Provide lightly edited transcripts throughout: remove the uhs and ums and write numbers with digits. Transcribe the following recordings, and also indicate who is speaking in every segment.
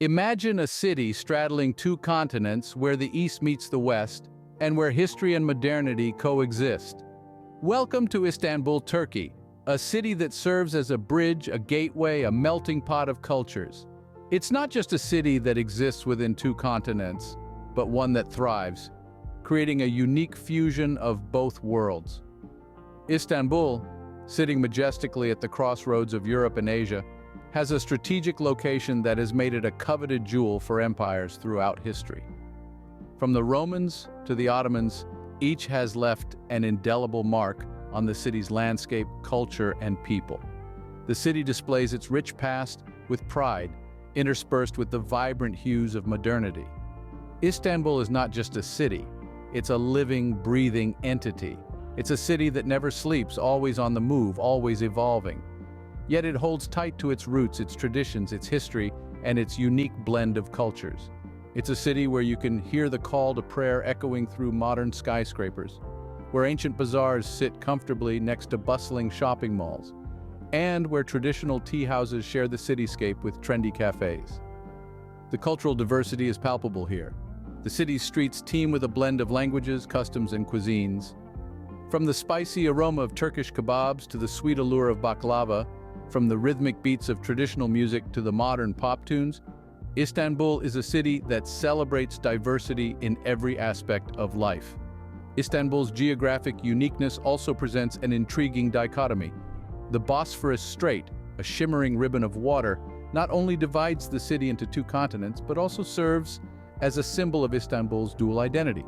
Speaker 1: Imagine a city straddling two continents where the East meets the West and where history and modernity coexist. Welcome to Istanbul, Turkey, a city that serves as a bridge, a gateway, a melting pot of cultures. It's not just a city that exists within two continents, but one that thrives, creating a unique fusion of both worlds. Istanbul, sitting majestically at the crossroads of Europe and Asia, has a strategic location that has made it a coveted jewel for empires throughout history. From the Romans to the Ottomans, each has left an indelible mark on the city's landscape, culture, and people. The city displays its rich past with pride, interspersed with the vibrant hues of modernity. Istanbul is not just a city, it's a living, breathing entity. It's a city that never sleeps, always on the move, always evolving. Yet it holds tight to its roots, its traditions, its history, and its unique blend of cultures. It's a city where you can hear the call to prayer echoing through modern skyscrapers, where ancient bazaars sit comfortably next to bustling shopping malls, and where traditional tea houses share the cityscape with trendy cafes. The cultural diversity is palpable here. The city's streets teem with a blend of languages, customs, and cuisines. From the spicy aroma of Turkish kebabs to the sweet allure of baklava, from the rhythmic beats of traditional music to the modern pop tunes, Istanbul is a city that celebrates diversity in every aspect of life. Istanbul's geographic uniqueness also presents an intriguing dichotomy. The Bosphorus Strait, a shimmering ribbon of water, not only divides the city into two continents, but also serves as a symbol of Istanbul's dual identity.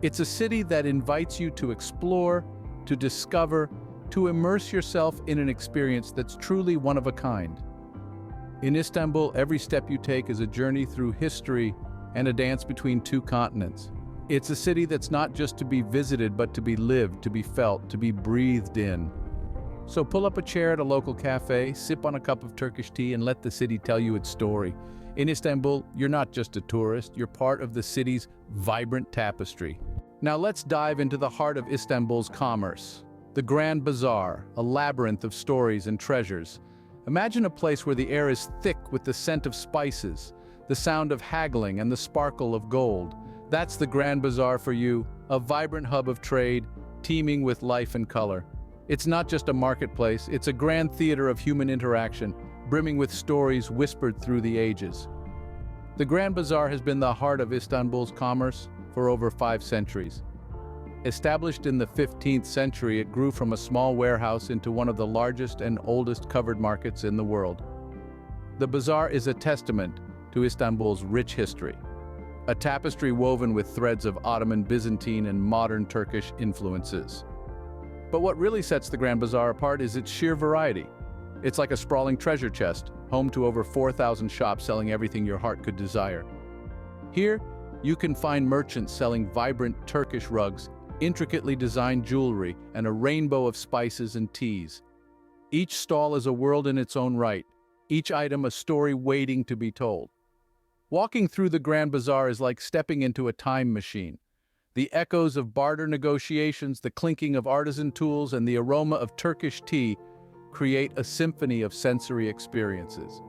Speaker 1: It's a city that invites you to explore, to discover, to immerse yourself in an experience that's truly one of a kind. In Istanbul, every step you take is a journey through history and a dance between two continents. It's a city that's not just to be visited, but to be lived, to be felt, to be breathed in. So pull up a chair at a local cafe, sip on a cup of Turkish tea, and let the city tell you its story. In Istanbul, you're not just a tourist, you're part of the city's vibrant tapestry. Now let's dive into the heart of Istanbul's commerce. The Grand Bazaar, a labyrinth of stories and treasures. Imagine a place where the air is thick with the scent of spices, the sound of haggling, and the sparkle of gold. That's the Grand Bazaar for you, a vibrant hub of trade, teeming with life and color. It's not just a marketplace, it's a grand theater of human interaction, brimming with stories whispered through the ages. The Grand Bazaar has been the heart of Istanbul's commerce for over 5 centuries. Established in the 15th century, it grew from a small warehouse into one of the largest and oldest covered markets in the world. The bazaar is a testament to Istanbul's rich history, a tapestry woven with threads of Ottoman, Byzantine, and modern Turkish influences. But what really sets the Grand Bazaar apart is its sheer variety. It's like a sprawling treasure chest, home to over 4,000 shops selling everything your heart could desire. Here, you can find merchants selling vibrant Turkish rugs, intricately designed jewelry, and a rainbow of spices and teas. Each stall is a world in its own right, each item a story waiting to be told. Walking through the Grand Bazaar is like stepping into a time machine. The echoes of barter negotiations, the clinking of artisan tools, and the aroma of Turkish tea create a symphony of sensory experiences.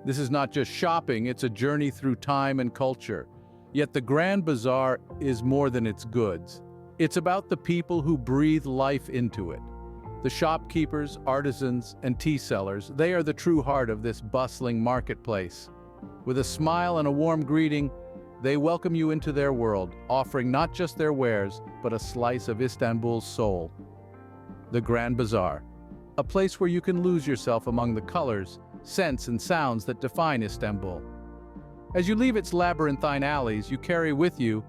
Speaker 1: This is not just shopping, it's a journey through time and culture. Yet the Grand Bazaar is more than its goods. It's about the people who breathe life into it. The shopkeepers, artisans, and tea sellers, they are the true heart of this bustling marketplace. With a smile and a warm greeting, they welcome you into their world, offering not just their wares, but a slice of Istanbul's soul. The Grand Bazaar, a place where you can lose yourself among the colors, scents, and sounds that define Istanbul. As you leave its labyrinthine alleys, you carry with you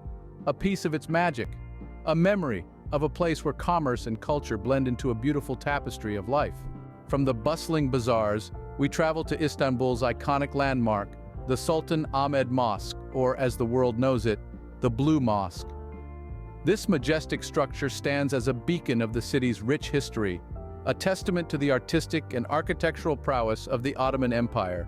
Speaker 1: a piece of its magic, a memory of a place where commerce and culture blend into a beautiful tapestry of life. From the bustling bazaars, we travel to Istanbul's iconic landmark, the Sultan Ahmed Mosque, or as the world knows it, the Blue Mosque. This majestic structure stands as a beacon of the city's rich history, a testament to the artistic and architectural prowess of the Ottoman Empire.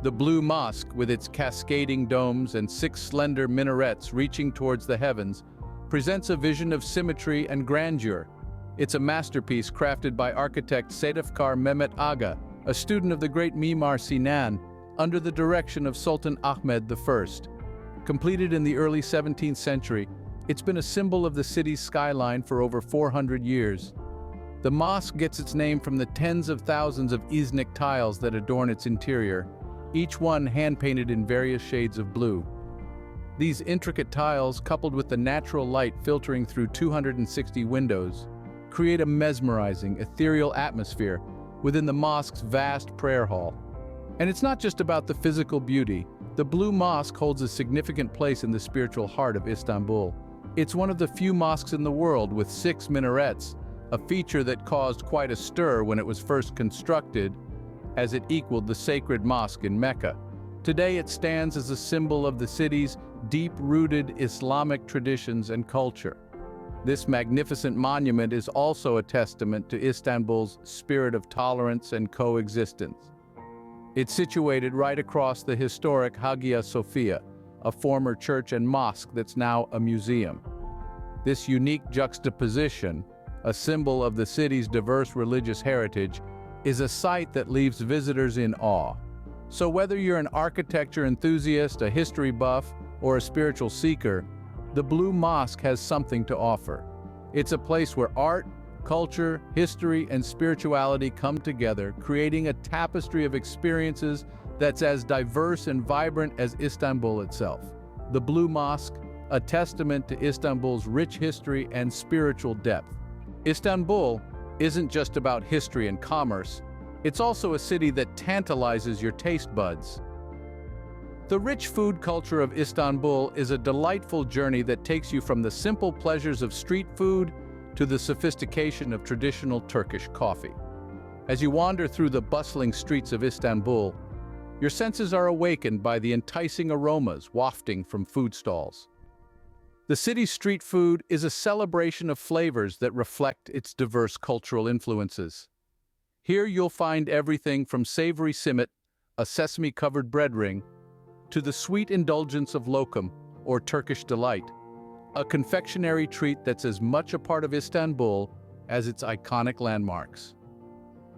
Speaker 1: The Blue Mosque, with its cascading domes and 6 slender minarets reaching towards the heavens, presents a vision of symmetry and grandeur. It's a masterpiece crafted by architect Sedefkar Mehmet Aga, a student of the great Mimar Sinan, under the direction of Sultan Ahmed I. Completed in the early 17th century, it's been a symbol of the city's skyline for over 400 years. The mosque gets its name from the tens of thousands of Iznik tiles that adorn its interior, each one hand-painted in various shades of blue. These intricate tiles, coupled with the natural light filtering through 260 windows, create a mesmerizing, ethereal atmosphere within the mosque's vast prayer hall. And it's not just about the physical beauty. The Blue Mosque holds a significant place in the spiritual heart of Istanbul. It's one of the few mosques in the world with 6 minarets, a feature that caused quite a stir when it was first constructed, as it equaled the sacred mosque in Mecca. Today it stands as a symbol of the city's deep-rooted Islamic traditions and culture. This magnificent monument is also a testament to Istanbul's spirit of tolerance and coexistence. It's situated right across the historic Hagia Sophia, a former church and mosque that's now a museum. This unique juxtaposition, a symbol of the city's diverse religious heritage, is a sight that leaves visitors in awe. So whether you're an architecture enthusiast, a history buff, or a spiritual seeker, the Blue Mosque has something to offer. It's a place where art, culture, history, and spirituality come together, creating a tapestry of experiences that's as diverse and vibrant as Istanbul itself. The Blue Mosque, a testament to Istanbul's rich history and spiritual depth. Istanbul isn't just about history and commerce, it's also a city that tantalizes your taste buds. The rich food culture of Istanbul is a delightful journey that takes you from the simple pleasures of street food to the sophistication of traditional Turkish coffee. As you wander through the bustling streets of Istanbul, your senses are awakened by the enticing aromas wafting from food stalls. The city's street food is a celebration of flavors that reflect its diverse cultural influences. Here you'll find everything from savory simit, a sesame-covered bread ring, to the sweet indulgence of lokum, or Turkish delight, a confectionery treat that's as much a part of Istanbul as its iconic landmarks.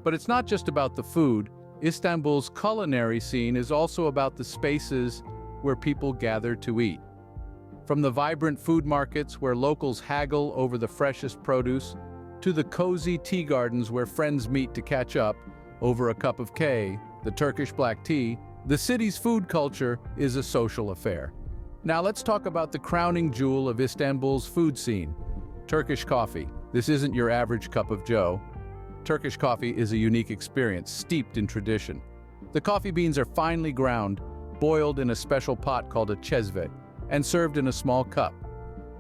Speaker 1: But it's not just about the food. Istanbul's culinary scene is also about the spaces where people gather to eat. From the vibrant food markets where locals haggle over the freshest produce, to the cozy tea gardens where friends meet to catch up over a cup of K, the Turkish black tea, the city's food culture is a social affair. Now let's talk about the crowning jewel of Istanbul's food scene, Turkish coffee. This isn't your average cup of joe. Turkish coffee is a unique experience, steeped in tradition. The coffee beans are finely ground, boiled in a special pot called a çezve, and served in a small cup.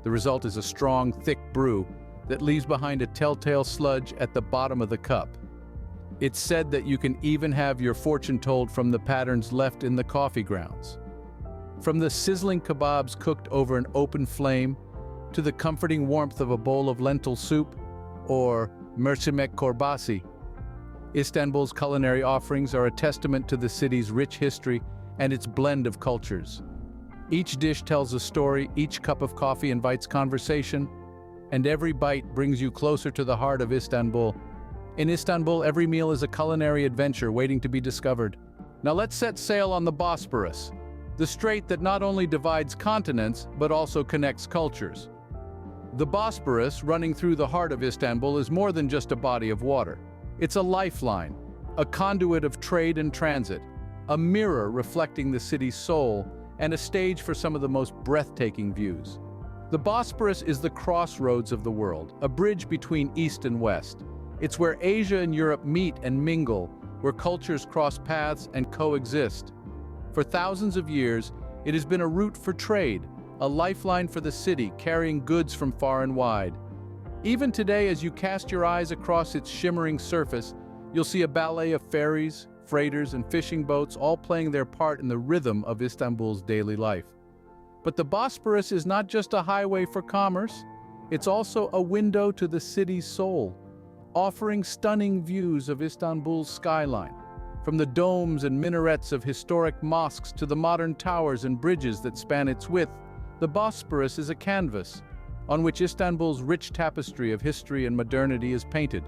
Speaker 1: The result is a strong, thick brew that leaves behind a telltale sludge at the bottom of the cup. It's said that you can even have your fortune told from the patterns left in the coffee grounds. From the sizzling kebabs cooked over an open flame, to the comforting warmth of a bowl of lentil soup, or mercimek çorbası, Istanbul's culinary offerings are a testament to the city's rich history and its blend of cultures. Each dish tells a story, each cup of coffee invites conversation, and every bite brings you closer to the heart of Istanbul. In Istanbul, every meal is a culinary adventure waiting to be discovered. Now let's set sail on the Bosphorus, the strait that not only divides continents, but also connects cultures. The Bosphorus, running through the heart of Istanbul, is more than just a body of water. It's a lifeline, a conduit of trade and transit, a mirror reflecting the city's soul, and a stage for some of the most breathtaking views. The Bosphorus is the crossroads of the world, a bridge between East and West. It's where Asia and Europe meet and mingle, where cultures cross paths and coexist. For thousands of years, it has been a route for trade, a lifeline for the city, carrying goods from far and wide. Even today, as you cast your eyes across its shimmering surface, you'll see a ballet of ferries, freighters, and fishing boats, all playing their part in the rhythm of Istanbul's daily life. But the Bosphorus is not just a highway for commerce, it's also a window to the city's soul, offering stunning views of Istanbul's skyline. From the domes and minarets of historic mosques to the modern towers and bridges that span its width, the Bosphorus is a canvas on which Istanbul's rich tapestry of history and modernity is painted.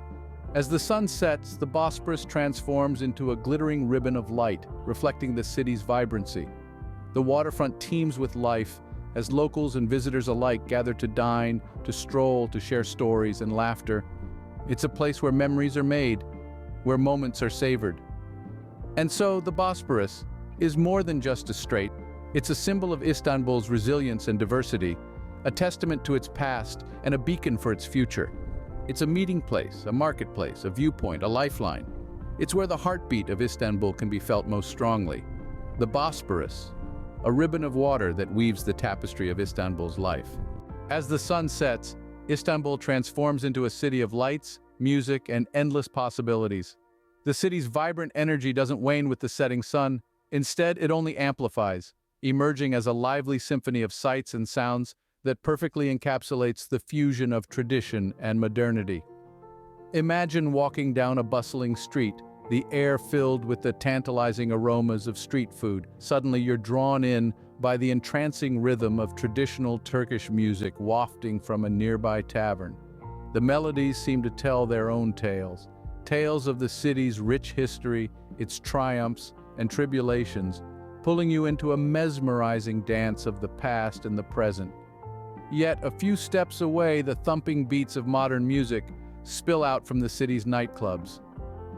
Speaker 1: As the sun sets, the Bosphorus transforms into a glittering ribbon of light, reflecting the city's vibrancy. The waterfront teems with life as locals and visitors alike gather to dine, to stroll, to share stories and laughter. It's a place where memories are made, where moments are savored. And so, the Bosphorus is more than just a strait. It's a symbol of Istanbul's resilience and diversity, a testament to its past and a beacon for its future. It's a meeting place, a marketplace, a viewpoint, a lifeline. It's where the heartbeat of Istanbul can be felt most strongly. The Bosphorus, a ribbon of water that weaves the tapestry of Istanbul's life. As the sun sets, Istanbul transforms into a city of lights, music, and endless possibilities. The city's vibrant energy doesn't wane with the setting sun. Instead, it only amplifies, emerging as a lively symphony of sights and sounds that perfectly encapsulates the fusion of tradition and modernity. Imagine walking down a bustling street, the air filled with the tantalizing aromas of street food. Suddenly you're drawn in by the entrancing rhythm of traditional Turkish music wafting from a nearby tavern. The melodies seem to tell their own tales, tales of the city's rich history, its triumphs and tribulations, pulling you into a mesmerizing dance of the past and the present. Yet, a few steps away, the thumping beats of modern music spill out from the city's nightclubs.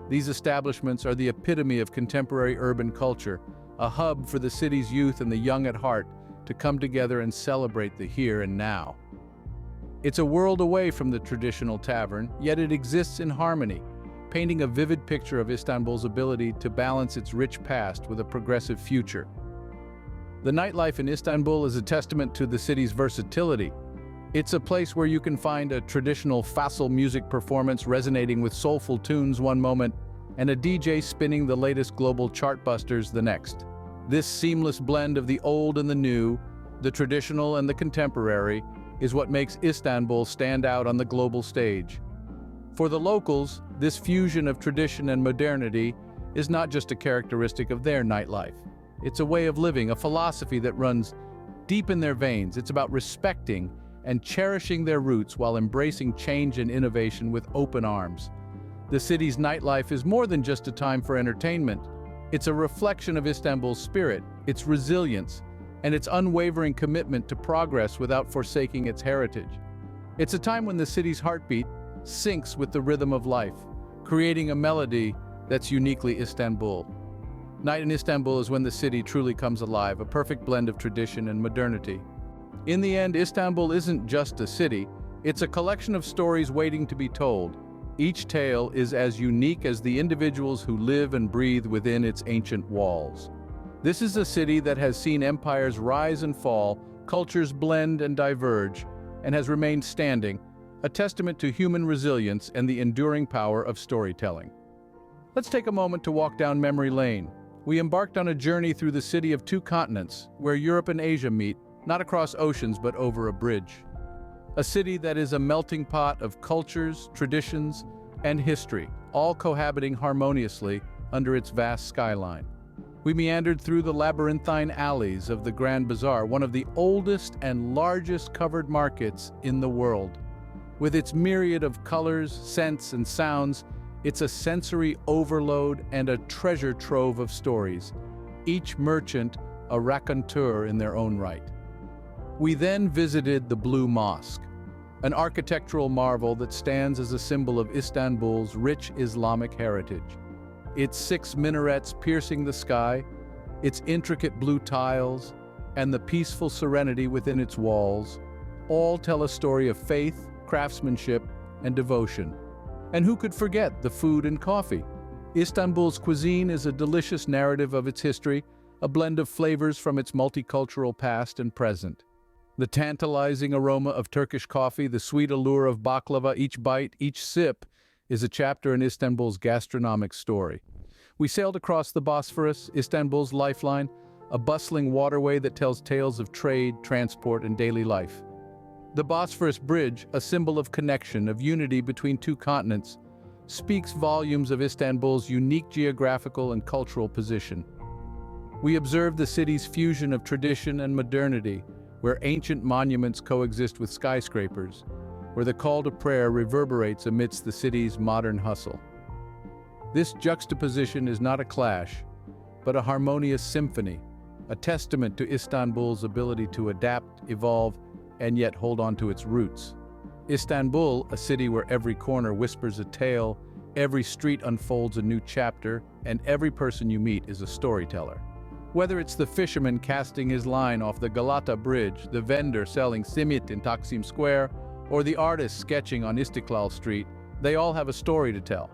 Speaker 1: These establishments are the epitome of contemporary urban culture, a hub for the city's youth and the young at heart to come together and celebrate the here and now. It's a world away from the traditional tavern, yet it exists in harmony, painting a vivid picture of Istanbul's ability to balance its rich past with a progressive future. The nightlife in Istanbul is a testament to the city's versatility. It's a place where you can find a traditional Fasıl music performance resonating with soulful tunes one moment, and a DJ spinning the latest global chartbusters the next. This seamless blend of the old and the new, the traditional and the contemporary, is what makes Istanbul stand out on the global stage. For the locals, this fusion of tradition and modernity is not just a characteristic of their nightlife. It's a way of living, a philosophy that runs deep in their veins. It's about respecting and cherishing their roots while embracing change and innovation with open arms. The city's nightlife is more than just a time for entertainment. It's a reflection of Istanbul's spirit, its resilience, and its unwavering commitment to progress without forsaking its heritage. It's a time when the city's heartbeat syncs with the rhythm of life, creating a melody that's uniquely Istanbul. Night in Istanbul is when the city truly comes alive, a perfect blend of tradition and modernity. In the end, Istanbul isn't just a city, it's a collection of stories waiting to be told. Each tale is as unique as the individuals who live and breathe within its ancient walls. This is a city that has seen empires rise and fall, cultures blend and diverge, and has remained standing, a testament to human resilience and the enduring power of storytelling. Let's take a moment to walk down memory lane. We embarked on a journey through the city of two continents, where Europe and Asia meet, not across oceans but over a bridge. A city that is a melting pot of cultures, traditions, and history, all cohabiting harmoniously under its vast skyline. We meandered through the labyrinthine alleys of the Grand Bazaar, one of the oldest and largest covered markets in the world. With its myriad of colors, scents, and sounds, it's a sensory overload and a treasure trove of stories, each merchant a raconteur in their own right. We then visited the Blue Mosque, an architectural marvel that stands as a symbol of Istanbul's rich Islamic heritage. Its 6 minarets piercing the sky, its intricate blue tiles, and the peaceful serenity within its walls, all tell a story of faith, craftsmanship, and devotion. And who could forget the food and coffee? Istanbul's cuisine is a delicious narrative of its history, a blend of flavors from its multicultural past and present. The tantalizing aroma of Turkish coffee, the sweet allure of baklava, each bite, each sip, is a chapter in Istanbul's gastronomic story. We sailed across the Bosphorus, Istanbul's lifeline, a bustling waterway that tells tales of trade, transport, and daily life. The Bosphorus Bridge, a symbol of connection, of unity between two continents, speaks volumes of Istanbul's unique geographical and cultural position. We observed the city's fusion of tradition and modernity, where ancient monuments coexist with skyscrapers, where the call to prayer reverberates amidst the city's modern hustle. This juxtaposition is not a clash, but a harmonious symphony, a testament to Istanbul's ability to adapt, evolve, and yet hold on to its roots. Istanbul, a city where every corner whispers a tale, every street unfolds a new chapter, and every person you meet is a storyteller. Whether it's the fisherman casting his line off the Galata Bridge, the vendor selling simit in Taksim Square, or the artist sketching on Istiklal Street, they all have a story to tell.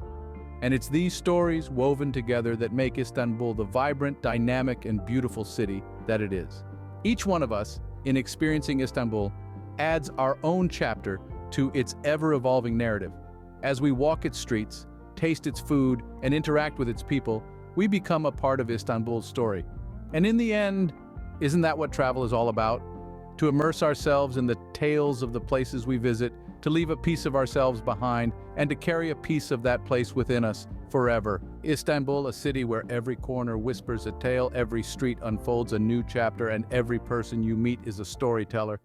Speaker 1: And it's these stories woven together that make Istanbul the vibrant, dynamic, and beautiful city that it is. Each one of us, in experiencing Istanbul, adds our own chapter to its ever-evolving narrative. As we walk its streets, taste its food, and interact with its people, we become a part of Istanbul's story. And in the end, isn't that what travel is all about? To immerse ourselves in the tales of the places we visit, to leave a piece of ourselves behind, and to carry a piece of that place within us forever. Istanbul, a city where every corner whispers a tale, every street unfolds a new chapter, and every person you meet is a storyteller.